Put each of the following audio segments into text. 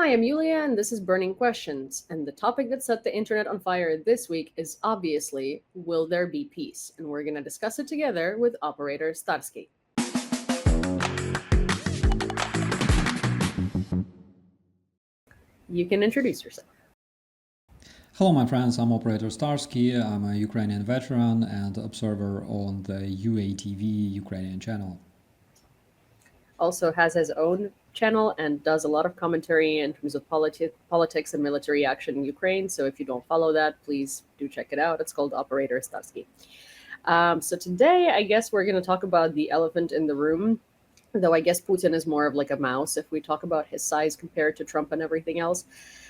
Hi, I'm Yulia, and this is Burning Questions. And the topic that set the internet on fire this week is obviously, will there be peace? And we're going to discuss it together with Operator Starsky. You can introduce yourself. Hello, my friends. I'm Operator Starsky. I'm a Ukrainian veteran and observer on the UATV Ukrainian channel. Also has his own channel and does a lot of commentary in terms of politics and military action in Ukraine. So if you don't follow that, please do check it out. It's called Operator Starsky. So today, I guess we're going to talk about the elephant in the room, though I guess Putin is more of like a mouse if we talk about his size compared to Trump and everything else.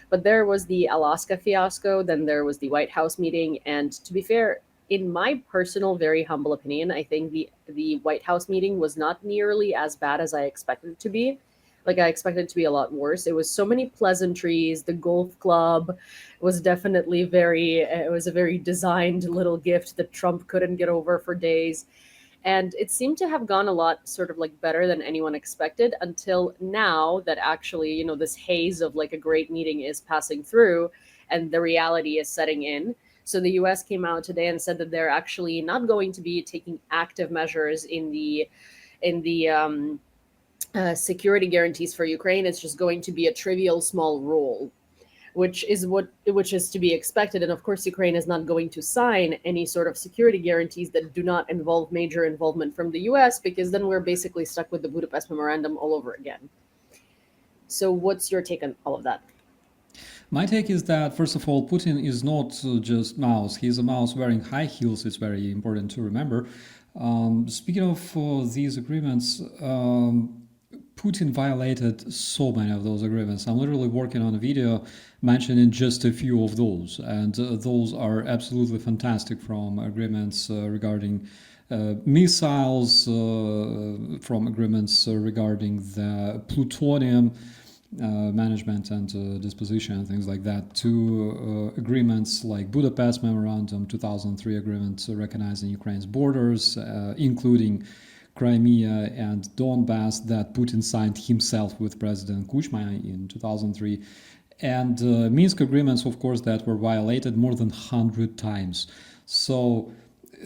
But there was the Alaska fiasco, then there was the White House meeting, and to be fair, in my personal, very humble opinion, I think the White House meeting was not nearly as bad as I expected it to be. Like I expected it to be a lot worse. It was so many pleasantries. The golf club was definitely very. It was a very designed little gift that Trump couldn't get over for days, and it seemed to have gone a lot sort of like better than anyone expected until now that actually, this haze of like a great meeting is passing through and the reality is setting in. So the US came out today and said that they're actually not going to be taking active measures in the security guarantees for Ukraine. It's just going to be a trivial small rule, which is to be expected. And of course, Ukraine is not going to sign any sort of security guarantees that do not involve major involvement from the US, because then we're basically stuck with the Budapest Memorandum all over again. So, what's your take on all of that? My take is that, first of all, Putin is not just mouse. He's a mouse wearing high heels. It's very important to remember. Speaking of these agreements, Putin violated so many of those agreements. I'm literally working on a video mentioning just a few of those, and those are absolutely fantastic, from agreements regarding missiles, from agreements regarding the plutonium management and disposition and things like that, to agreements like Budapest Memorandum, 2003 agreement recognizing Ukraine's borders, including Crimea and Donbass, that Putin signed himself with President Kuchma in 2003, and Minsk agreements, of course, that were violated more than 100 times. So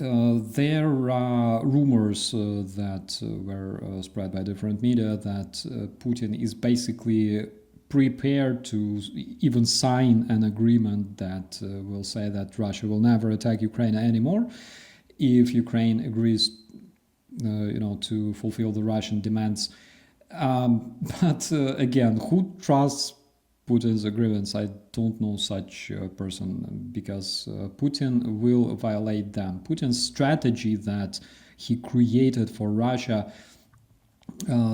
there are rumors that were spread by different media that Putin is basically prepared to even sign an agreement that will say that Russia will never attack Ukraine anymore if Ukraine agrees, to fulfill the Russian demands. But again, who trusts Putin's agreements? I don't know such a person, because Putin will violate them. Putin's strategy that he created for Russia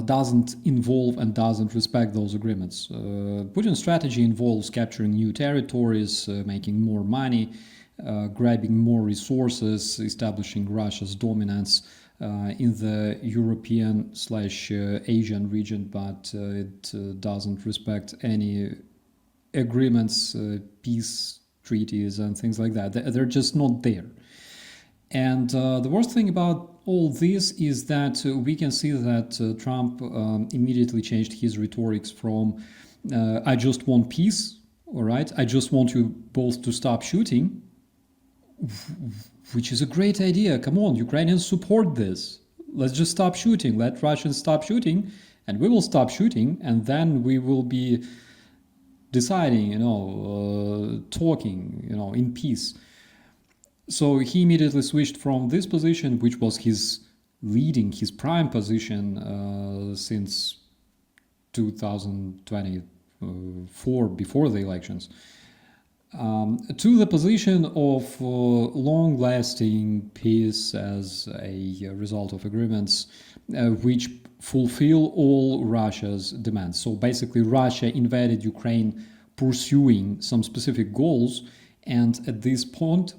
doesn't involve and doesn't respect those agreements. Putin's strategy involves capturing new territories, making more money, grabbing more resources, establishing Russia's dominance in the European/Asian region, but it doesn't respect any agreements, peace treaties, and things like that. They're just not there. And the worst thing about all this is that we can see that Trump immediately changed his rhetorics from I just want peace, all right, I just want you both to stop shooting, which is a great idea. Come on, Ukrainians support this. Let's just stop shooting. Let Russians stop shooting, and we will stop shooting, and then we will be deciding, talking, in peace. So he immediately switched from this position, which was his prime position since 2024, before the elections, to the position of long-lasting peace as a result of agreements which fulfill all Russia's demands. So basically, Russia invaded Ukraine pursuing some specific goals, and at this point,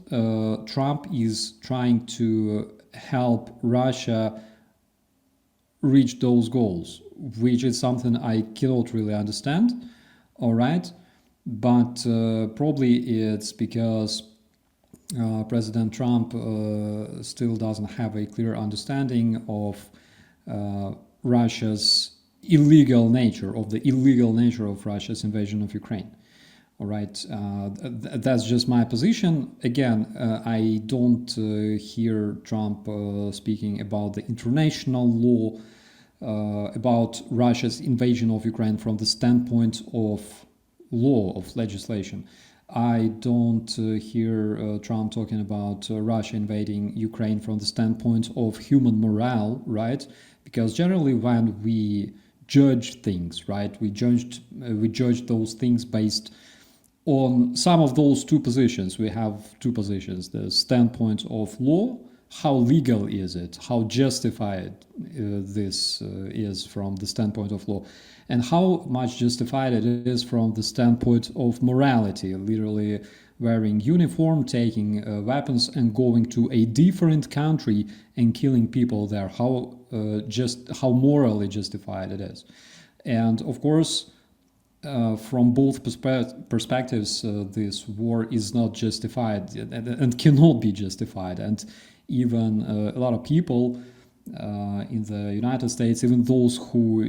Trump is trying to help Russia reach those goals, which is something I cannot really understand, all right? But probably it's because President Trump still doesn't have a clear understanding of Russia's illegal nature of Russia's invasion of Ukraine. All right, that's just my position. Again, I don't hear Trump speaking about the international law, about Russia's invasion of Ukraine from the standpoint of law, of legislation. I don't hear Trump talking about Russia invading Ukraine from the standpoint of human morale, right? Because generally, when we judge things, right, we judge those things based on some of those two positions. We have two positions: the standpoint of law, how legal is it, how justified this is from the standpoint of law, and how much justified it is from the standpoint of morality, literally wearing uniform, taking weapons and going to a different country and killing people there, how morally justified it is. And of course, from both perspectives, this war is not justified and cannot be justified. And even a lot of people in the United States, even those who,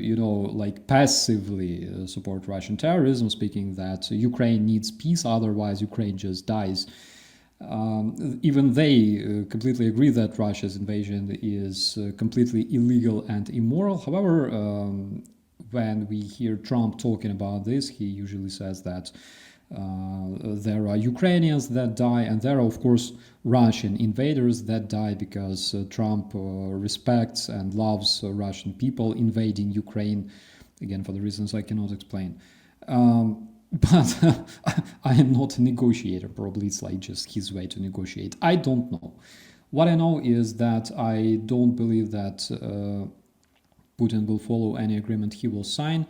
like passively support Russian terrorism, speaking that Ukraine needs peace, otherwise Ukraine just dies. Even they completely agree that Russia's invasion is completely illegal and immoral. However, when we hear Trump talking about this, he usually says that there are Ukrainians that die, and there are, of course, Russian invaders that die because Trump respects and loves Russian people invading Ukraine, again, for the reasons I cannot explain. But I am not a negotiator. Probably it's like just his way to negotiate. I don't know. What I know is that I don't believe that Putin will follow any agreement he will sign,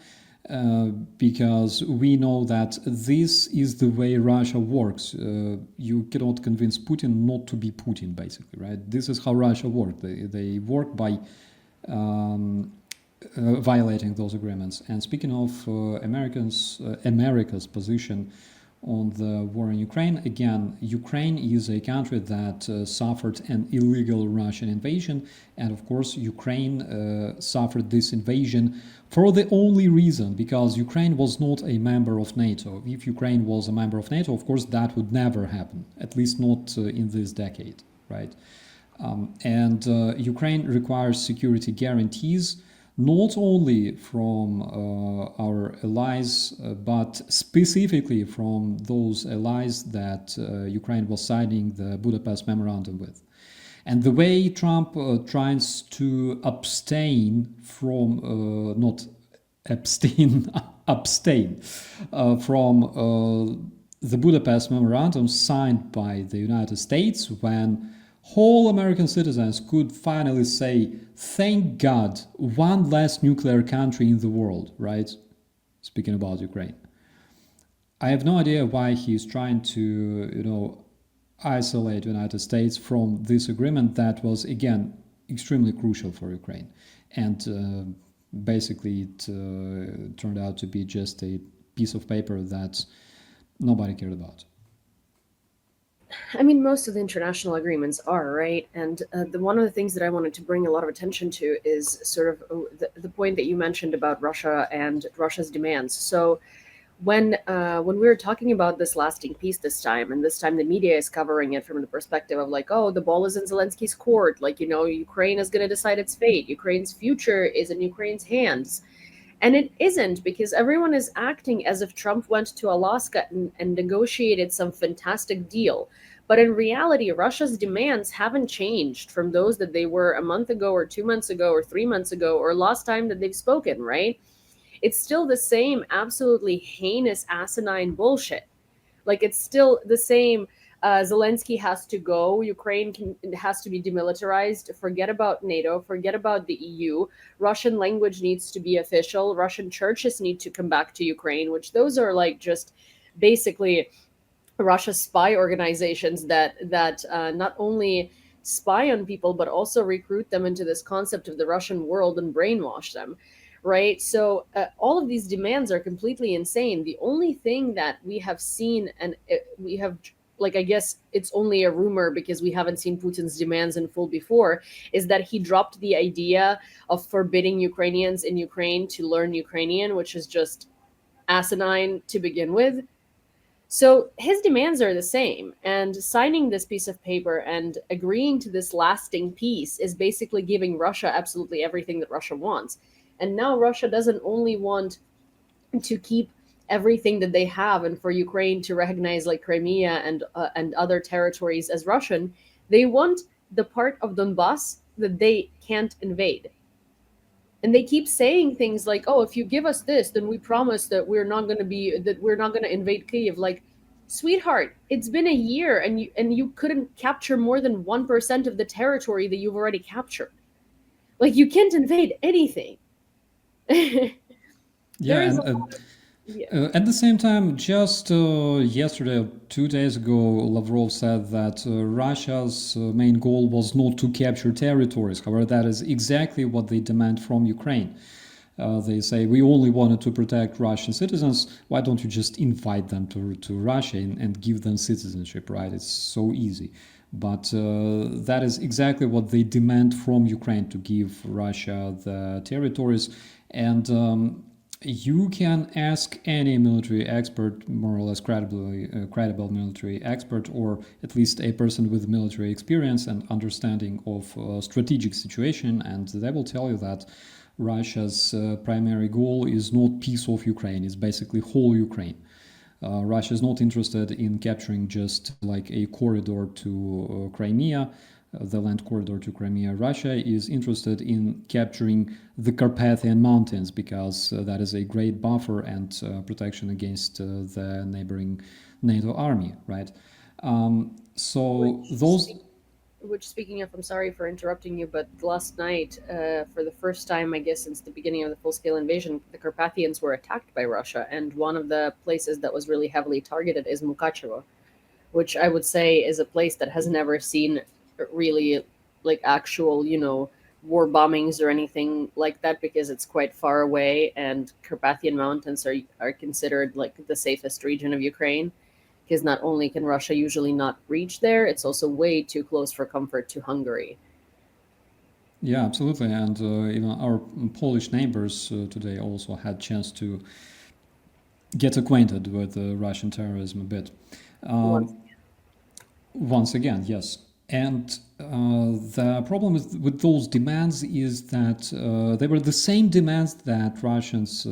because we know that this is the way Russia works. You cannot convince Putin not to be Putin, basically, right? This is how Russia works. They work by violating those agreements. And speaking of America's position on the war in Ukraine, again, Ukraine is a country that suffered an illegal Russian invasion, and of course, Ukraine suffered this invasion for the only reason because Ukraine was not a member of NATO. If Ukraine was a member of NATO, of course, that would never happen, at least not in this decade, right? And Ukraine requires security guarantees not only from our allies, but specifically from those allies that Ukraine was signing the Budapest Memorandum with. And the way Trump tries to abstain from, not abstain, abstain from the Budapest Memorandum signed by the United States when whole American citizens could finally say, thank God, one less nuclear country in the world, right? Speaking about Ukraine. I have no idea why he's trying to, isolate the United States from this agreement that was, again, extremely crucial for Ukraine. And basically it turned out to be just a piece of paper that nobody cared about. I mean, most of the international agreements are, right? And one of the things that I wanted to bring a lot of attention to is sort of the point that you mentioned about Russia and Russia's demands. So when we were talking about this lasting peace this time, and this time the media is covering it from the perspective of like, oh, the ball is in Zelensky's court. Like, Ukraine is going to decide its fate. Ukraine's future is in Ukraine's hands. And it isn't, because everyone is acting as if Trump went to Alaska and negotiated some fantastic deal. But in reality, Russia's demands haven't changed from those that they were a month ago or 2 months ago or 3 months ago or last time that they've spoken, right? It's still the same absolutely heinous, asinine bullshit. Like, it's still the same. Zelensky has to go. Has to be demilitarized. Forget about NATO. Forget about the EU. Russian language needs to be official. Russian churches need to come back to Ukraine, which those are like just basically Russia spy organizations that not only spy on people but also recruit them into this concept of the Russian world and brainwash them, right? So all of these demands are completely insane. The only thing that we have seen and we have like, I guess it's only a rumor because we haven't seen Putin's demands in full before, is that he dropped the idea of forbidding Ukrainians in Ukraine to learn Ukrainian, which is just asinine to begin with. So his demands are the same, and signing this piece of paper and agreeing to this lasting peace is basically giving Russia absolutely everything that Russia wants. And now Russia doesn't only want to keep everything that they have and for Ukraine to recognize like Crimea and other territories as Russian. They want the part of Donbass that they can't invade. And they keep saying things like, "Oh, if you give us this, then we promise that we're not going to invade Kyiv." Like, sweetheart, it's been a year and you couldn't capture more than 1% of the territory that you've already captured. Like, you can't invade anything. Yeah, There is and a lot of, yeah. at the same time, just yesterday, 2 days ago, Lavrov said that Russia's main goal was not to capture territories. However, that is exactly what they demand from Ukraine. They say, we only wanted to protect Russian citizens. Why don't you just invite them to Russia and give them citizenship, right? It's so easy. But that is exactly what they demand from Ukraine, to give Russia the territories. And you can ask any military expert, more or less credible military expert, or at least a person with military experience and understanding of strategic situation, and they will tell you that Russia's primary goal is not peace of Ukraine, it's basically whole Ukraine. Russia is not interested in capturing just like a corridor to Crimea, the land corridor to Crimea. Russia is interested in capturing the Carpathian Mountains because that is a great buffer and protection against the neighboring NATO army, right? So which those. which, speaking of, I'm sorry for interrupting you, but last night, for the first time, I guess, since the beginning of the full scale invasion, the Carpathians were attacked by Russia. And one of the places that was really heavily targeted is Mukachevo, which I would say is a place that has never seen really like actual, war bombings or anything like that, because it's quite far away. And Carpathian Mountains are considered like the safest region of Ukraine, because not only can Russia usually not reach there, it's also way too close for comfort to Hungary. Yeah, absolutely, and even our Polish neighbors today also had chance to get acquainted with Russian terrorism a bit. Once, Um, Once again, yes. And the problem with those demands is that they were the same demands that Russians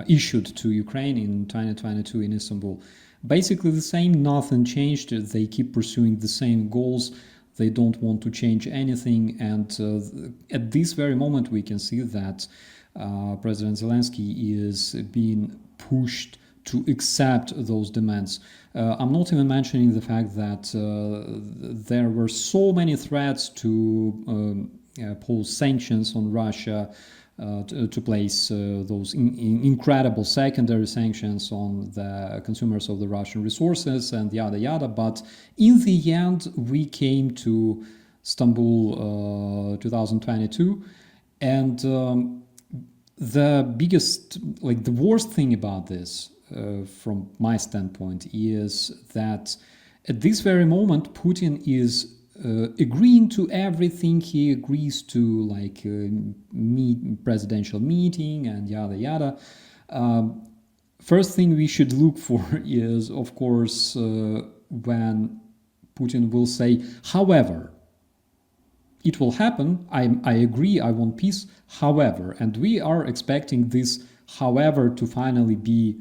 issued to Ukraine in 2022 in Istanbul. Basically the same, nothing changed. They keep pursuing the same goals. They don't want to change anything. And at this very moment, we can see that President Zelensky is being pushed to accept those demands. I'm not even mentioning the fact that there were so many threats to pose sanctions on Russia, to place those incredible secondary sanctions on the consumers of the Russian resources and yada yada. But in the end, we came to Istanbul 2022, and the biggest, like the worst thing about this, from my standpoint, is that at this very moment, Putin is agreeing to everything. He agrees to like presidential meeting and yada yada. First thing we should look for is, of course, when Putin will say, however, it will happen. I agree. I want peace. However, and we are expecting this, however, to finally be,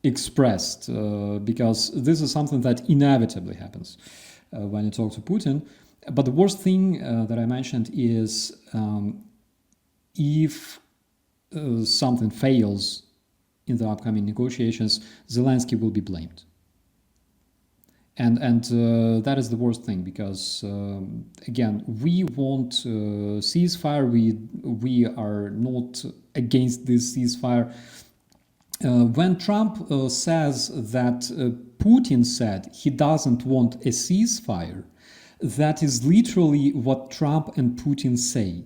expressed, because this is something that inevitably happens when you talk to Putin. But the worst thing that I mentioned is if something fails in the upcoming negotiations, Zelensky will be blamed. And that is the worst thing, because again, we want ceasefire. We are not against this ceasefire. When Trump says that Putin said he doesn't want a ceasefire, that is literally what Trump and Putin say.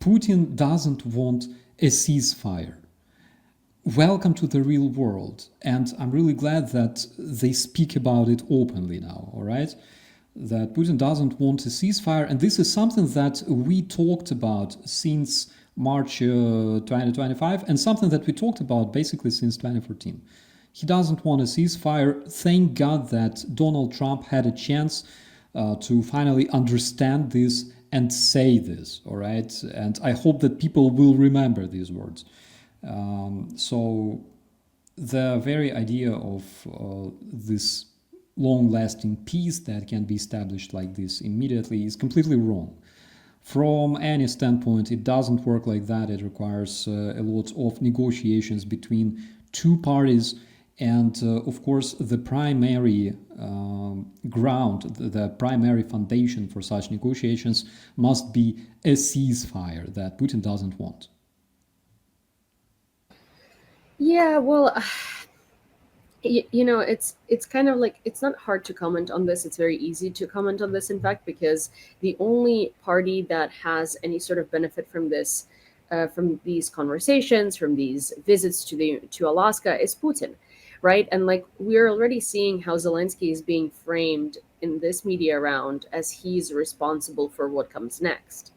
Putin doesn't want a ceasefire. welcome to the real world. And I'm really glad that they speak about it openly now, all right? That Putin doesn't want a ceasefire. And this is something that we talked about since March 2025, and something that we talked about basically since 2014. He doesn't want a ceasefire. Thank God that Donald Trump had a chance to finally understand this and say this, all right? And I hope that people will remember these words. So the very idea of this long-lasting peace that can be established like this immediately is completely wrong. From any standpoint, it doesn't work like that. It requires a lot of negotiations between two parties. And of course, the primary ground, the primary foundation for such negotiations must be a ceasefire that Putin doesn't want. Yeah, well, it's kind of like it's not hard to comment on this. It's very easy to comment on this, in fact, because the only party that has any sort of benefit from this, from these conversations, from these visits to Alaska, is Putin, right? And like we're already seeing how Zelensky is being framed in this media round as he's responsible for what comes next,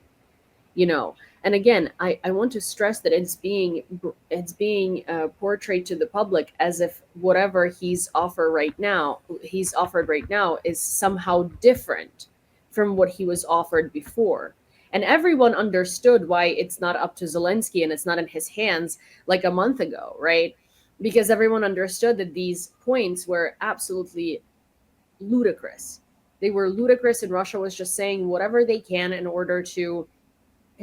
you know. And again, I want to stress that it's being portrayed to the public as if whatever he's offered right now is somehow different from what he was offered before. And everyone understood why it's not up to Zelensky and it's not in his hands like a month ago, right? Because everyone understood that these points were absolutely ludicrous. They were ludicrous, and Russia was just saying whatever they can in order to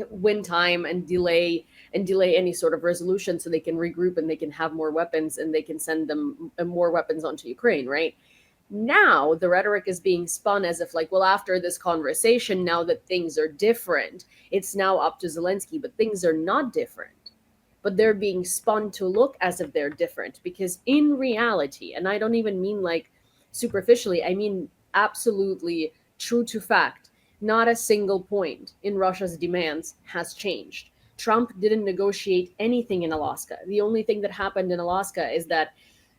win time and delay any sort of resolution so they can regroup and they can have more weapons and they can send them more weapons onto Ukraine, right? Now the rhetoric is being spun as if like, well, after this conversation, now that things are different, it's now up to Zelensky, but things are not different. But they're being spun to look as if they're different, because in reality, and I don't even mean like superficially, I mean absolutely true to fact, not a single point in Russia's demands has changed. Trump didn't negotiate anything in Alaska. The only thing that happened in Alaska is that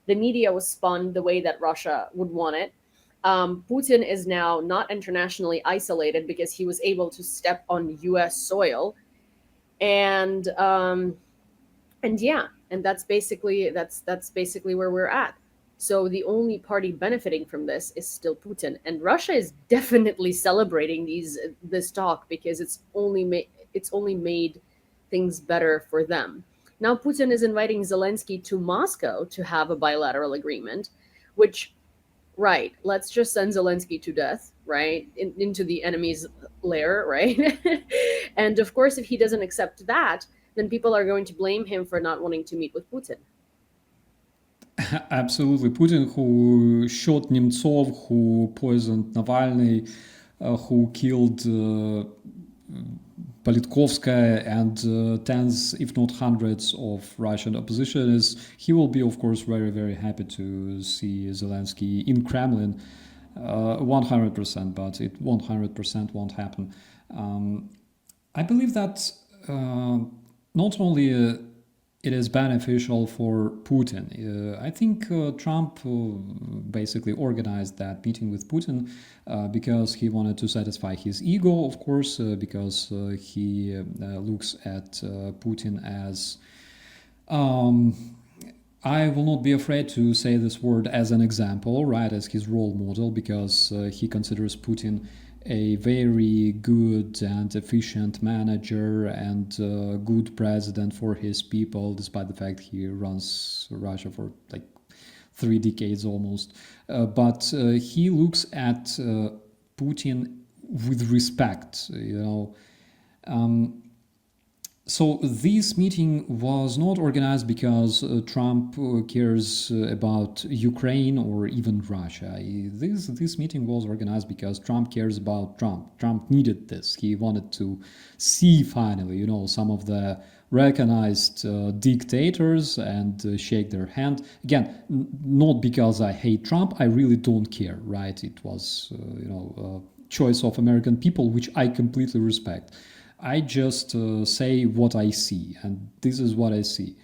the media was spun the way that Russia would want it. Putin is now not internationally isolated because he was able to step on U.S. soil, and and that's basically where we're at. So the only party benefiting from this is still Putin, and Russia is definitely celebrating this talk because it's only made things better for them. Now Putin is inviting Zelensky to Moscow to have a bilateral agreement, which, right, let's just send Zelensky to death, right, into the enemy's lair, right? And of course, if he doesn't accept that, then people are going to blame him for not wanting to meet with Putin. Absolutely. Putin, who shot Nemtsov, who poisoned Navalny, who killed Politkovskaya and tens, if not hundreds, of Russian oppositionists, he will be, of course, very, very happy to see Zelensky in Kremlin. 100%, but it 100% won't happen. I believe that not only it is beneficial for Putin. I think Trump basically organized that meeting with Putin because he wanted to satisfy his ego, of course, because he looks at Putin as I will not be afraid to say this word, as an example, right, as his role model, because he considers Putin a very good and efficient manager and good president for his people, despite the fact he runs Russia for like 3 decades almost. But he looks at Putin with respect, you know. So this meeting was not organized because Trump cares about Ukraine or even Russia. This meeting was organized because Trump cares about Trump. Trump needed this. He wanted to see finally, you know, some of the recognized dictators and shake their hand. Again, not because I hate Trump. I really don't care, right? It was, choice of American people, which I completely respect. I just say what I see, and this is what I see.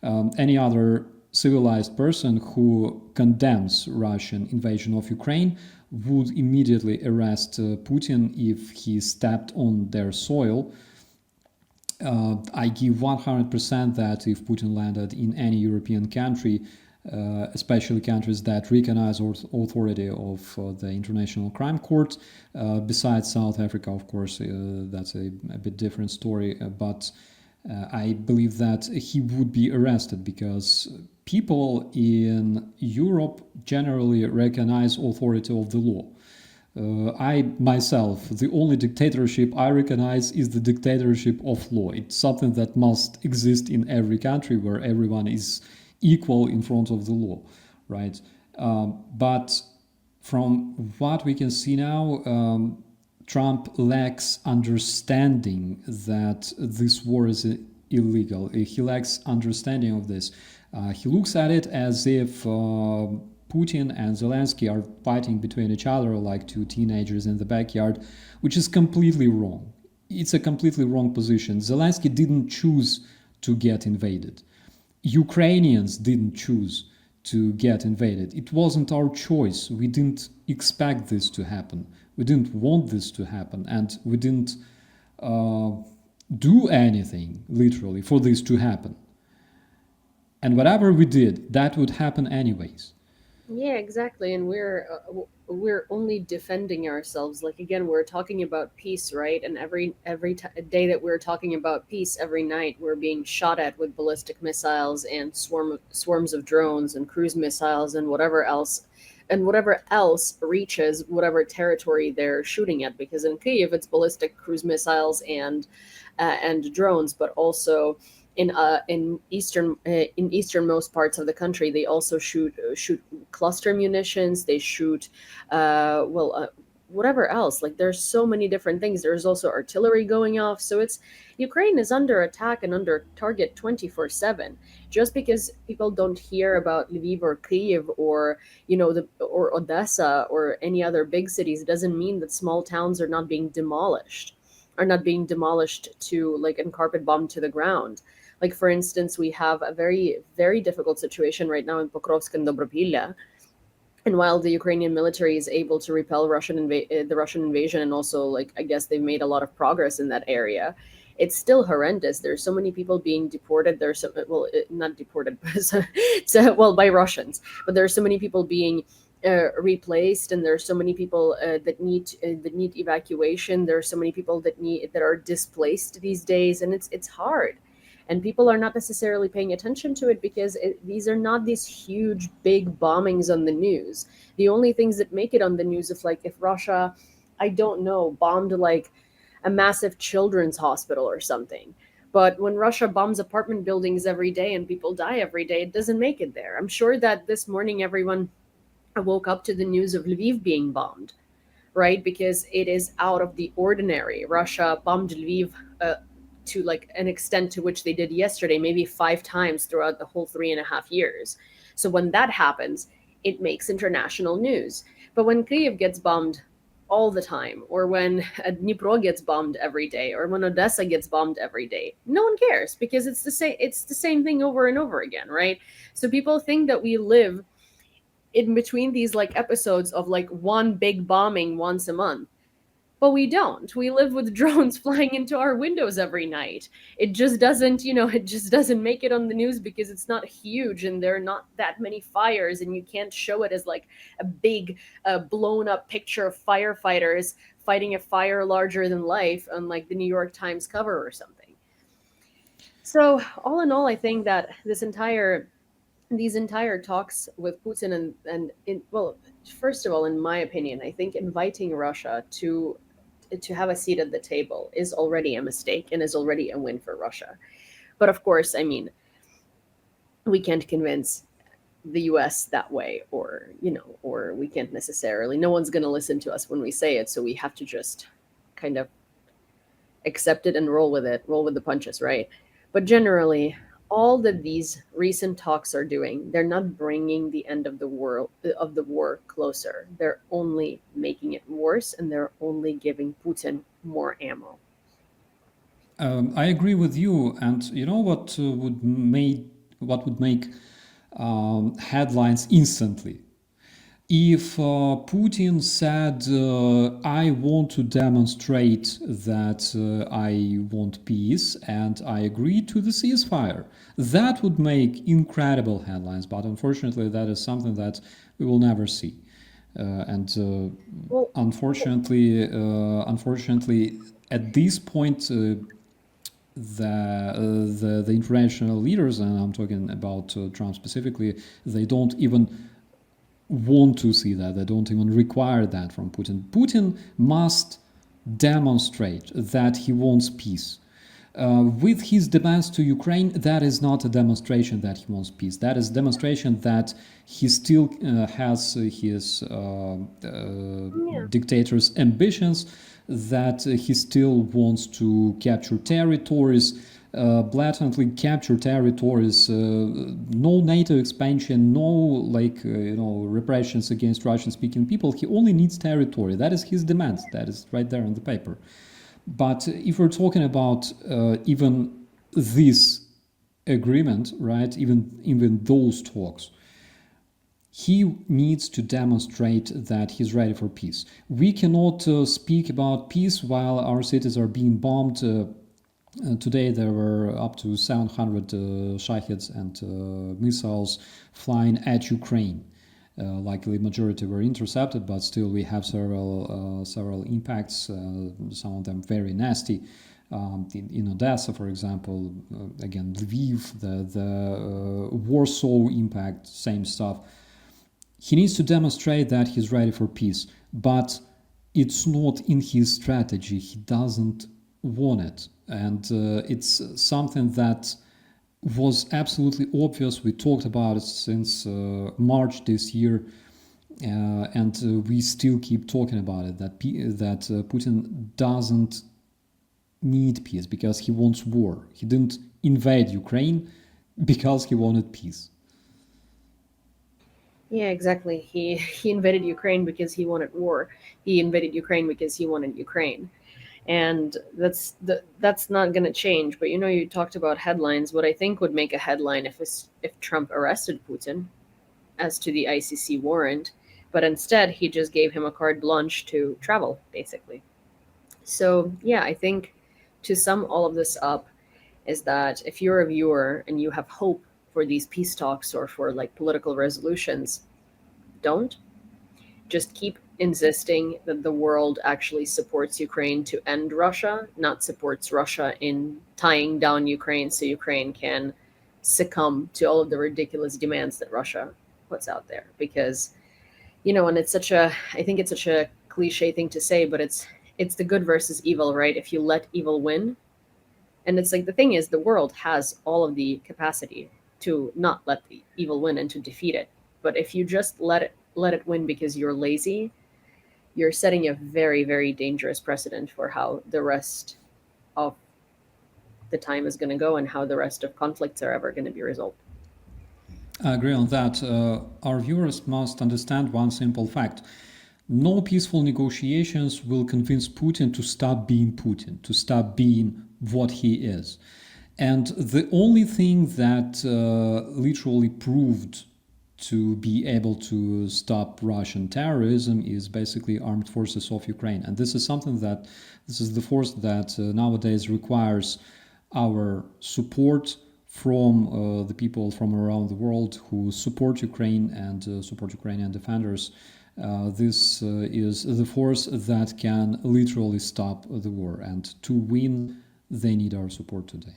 Any other civilized person who condemns Russian invasion of Ukraine would immediately arrest Putin if he stepped on their soil. I give 100% that if Putin landed in any European country, especially countries that recognize authority of the International Crime Court, besides South Africa, of course, that's a bit different story, but I believe that he would be arrested because people in Europe generally recognize authority of the law. I myself, the only dictatorship I recognize is the dictatorship of law. It's something that must exist in every country where everyone is equal in front of the law, right? But from what we can see now, Trump lacks understanding that this war is illegal. He lacks understanding of this. He looks at it as if Putin and Zelensky are fighting between each other like two teenagers in the backyard, which is completely wrong. It's a completely wrong position. Zelensky didn't choose to get invaded. Ukrainians didn't choose to get invaded. It wasn't our choice. We didn't expect this to happen. We didn't want this to happen, and we didn't do anything, literally, for this to happen. And whatever we did, that would happen anyways. Yeah, exactly. And we're only defending ourselves. Like again, we're talking about peace, right? And day that we're talking about peace, every night we're being shot at with ballistic missiles and swarms of drones and cruise missiles and whatever else reaches whatever territory they're shooting at. Because in Kyiv, it's ballistic cruise missiles and drones, but also in easternmost parts of the country, they also shoot cluster munitions. They shoot, whatever else. Like there's so many different things. There's also artillery going off. So it's Ukraine is under attack and under target 24/7. Just because people don't hear about Lviv or Kyiv or or Odessa or any other big cities doesn't mean that small towns are not being demolished to like and carpet bombed to the ground. Like for instance, we have a very very difficult situation right now in Pokrovsk and Dobropilla, and while the Ukrainian military is able to repel the Russian invasion, and also like I guess they've made a lot of progress in that area, it's still horrendous. There's so many people being deported. There's so well, not deported, but well by Russians, but there's so many people being replaced, and there's so many people that need evacuation. There are so many people that are displaced these days, and it's hard, and people are not necessarily paying attention to it because these are not these huge big bombings on the news. The only things that make it on the news, if Russia, I don't know, bombed like a massive children's hospital or something. But when Russia bombs apartment buildings every day and people die every day, it doesn't make it there. I'm sure that this morning everyone woke up to the news of Lviv being bombed, right? Because it is out of the ordinary. Russia bombed Lviv to like an extent to which they did yesterday, maybe 5 times throughout the whole 3.5 years. So when that happens, it makes international news. But when Kyiv gets bombed all the time, or when Dnipro gets bombed every day, or when Odessa gets bombed every day, no one cares because it's the same thing over and over again, right? So people think that we live in between these like episodes of like one big bombing once a month, but we don't. We live with drones flying into our windows every night. It just doesn't, it just doesn't make it on the news because it's not huge and there are not that many fires, and you can't show it as like a big blown up picture of firefighters fighting a fire larger than life on like the New York Times cover or something. So all in all, I think that these entire talks with Putin first of all, in my opinion, I think inviting Russia to have a seat at the table is already a mistake and is already a win for Russia. But of course, I mean, we can't convince the US that way, or we can't necessarily. No one's going to listen to us when we say it, so we have to just kind of accept it and roll with the punches, right? But generally, all that these recent talks are doing, they're not bringing the end of the war closer. They're only making it worse, and they're only giving Putin more I agree with you. And you know what would would make headlines instantly. If Putin said, I want to demonstrate that I want peace and I agree to the ceasefire, that would make incredible headlines. But unfortunately, that is something that we will never see. Well, Unfortunately, at this point, the international leaders, and I'm talking about Trump specifically, they don't even want to see that. They don't even require that from Putin. Putin must demonstrate that he wants peace. With his demands to Ukraine, that is not a demonstration that he wants peace. That is a demonstration that he still has his yeah. dictator's ambitions, that he still wants to capture territories, blatantly capture territories, no NATO expansion, no repressions against Russian-speaking people. He only needs territory. That is his demand. That is right there on the paper. But if we're talking about even this agreement, right, even those talks, he needs to demonstrate that he's ready for peace. We cannot speak about peace while our cities are being bombed. Today there were up to 700 Shahed and missiles flying at Ukraine. Likely majority were intercepted, but still we have several impacts. Some of them very nasty. In Odessa, for example, again Lviv, the Warsaw impact, same stuff. He needs to demonstrate that he's ready for peace, but it's not in his strategy. He doesn't want it, and it's something that was absolutely obvious. We talked about it since March this year, and we still keep talking about it, that Putin doesn't need peace because he wants war. He didn't invade Ukraine because he wanted peace. Yeah, exactly. He invaded Ukraine because he wanted war. He invaded Ukraine because he wanted Ukraine. And that's not going to change. But you talked about headlines. What I think would make a headline if Trump arrested Putin as to the ICC warrant, but instead he just gave him a carte blanche to travel, basically. So, yeah, I think to sum all of this up is that if you're a viewer and you have hope for these peace talks or for like political resolutions, don't. Just keep insisting that the world actually supports Ukraine to end Russia, not supports Russia in tying down Ukraine so Ukraine can succumb to all of the ridiculous demands that Russia puts out there. Because, and I think it's such a cliche thing to say, but it's the good versus evil, right? If you let evil win, and it's like the thing is, the world has all of the capacity to not let the evil win and to defeat it. But if you just let it win because you're lazy, you're setting a very, very dangerous precedent for how the rest of the time is going to go and how the rest of conflicts are ever going to be resolved. I agree on that. Our viewers must understand one simple fact. No peaceful negotiations will convince Putin to stop being Putin, to stop being what he is. And the only thing that literally proved to be able to stop Russian terrorism is basically armed forces of Ukraine. And this is the force that nowadays requires our support from the people from around the world who support Ukraine and support Ukrainian defenders. This is the force that can literally stop the war. And to win, they need our support today.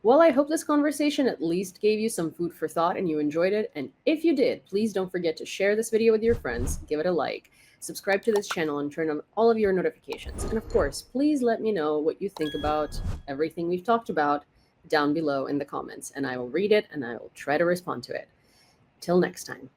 Well, I hope this conversation at least gave you some food for thought and you enjoyed it. And if you did, please don't forget to share this video with your friends, give it a like, subscribe to this channel, and turn on all of your notifications. And of course, please let me know what you think about everything we've talked about down below in the comments, and I will read it and I will try to respond to it. Till next time.